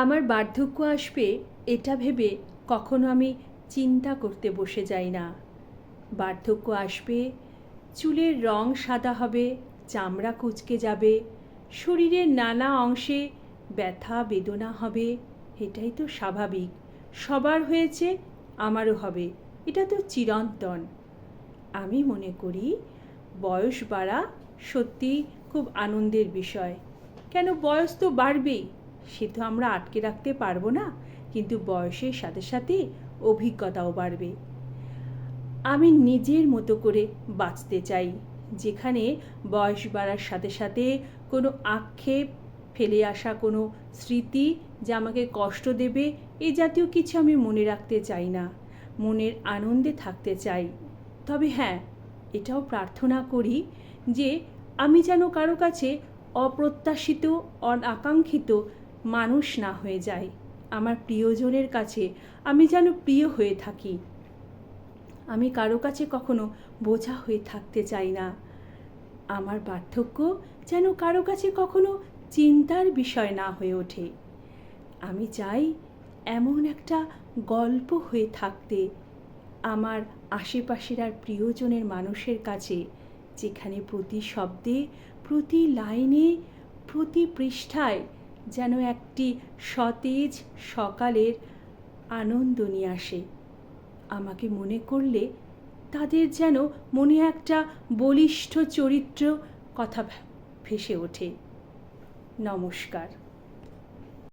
আমার বার্ধক্য আসবে এটা ভেবে কখনো আমি চিন্তা করতে বসে যাই না। বার্ধক্য আসবে, চুলের রং সাদা হবে, চামড়া কুঁচকে যাবে, শরীরের নানা অংশে ব্যথা বেদনা হবে। এটাই তো স্বাভাবিক, সবার হয়েছে, আমারও হবে, এটা তো চিরন্তন। আমি মনে করি বয়স বাড়া সত্যিই খুব আনন্দের বিষয়। কেন, বয়স তো বাড়বেই, সে তো আমরা আটকে রাখতে পারবো না, কিন্তু বয়সের সাথে সাথে অভিজ্ঞতাও বাড়বে। আমি নিজের মতো করে বাঁচতে চাই, যেখানে বয়স বাড়ার সাথে সাথে কোনো আক্ষেপ, ফেলে আসা কোনো স্মৃতি যা আমাকে কষ্ট দেবে এই জাতীয় কিছু আমি মনে রাখতে চাই না। মনের আনন্দে থাকতে চাই। তবে হ্যাঁ, এটাও প্রার্থনা করি যে আমি যেন কারো কাছে অপ্রত্যাশিত, অনাকাঙ্ক্ষিত মানুষ না হয়ে যাই। আমার প্রিয়জনের কাছে আমি যেন প্রিয় হয়ে থাকি। আমি কারো কাছে কখনো বোঝা হয়ে থাকতে চাই না। আমার বার্ধক্য যেন কারো কাছে কখনো চিন্তার বিষয় না হয়ে ওঠে। আমি চাই এমন একটা গল্প হয়ে থাকতে আমার আশেপাশের আর প্রিয়জনের মানুষের কাছে, যেখানে প্রতি শব্দে, প্রতি লাইনে, প্রতি পৃষ্ঠায় যেন একটি সতেজ সকালের আনন্দ নিয়ে আসে। আমাকে মনে করলে তাদের যেন মনে একটা বলিষ্ঠ চরিত্র কথা ভেসে ওঠে। নমস্কার।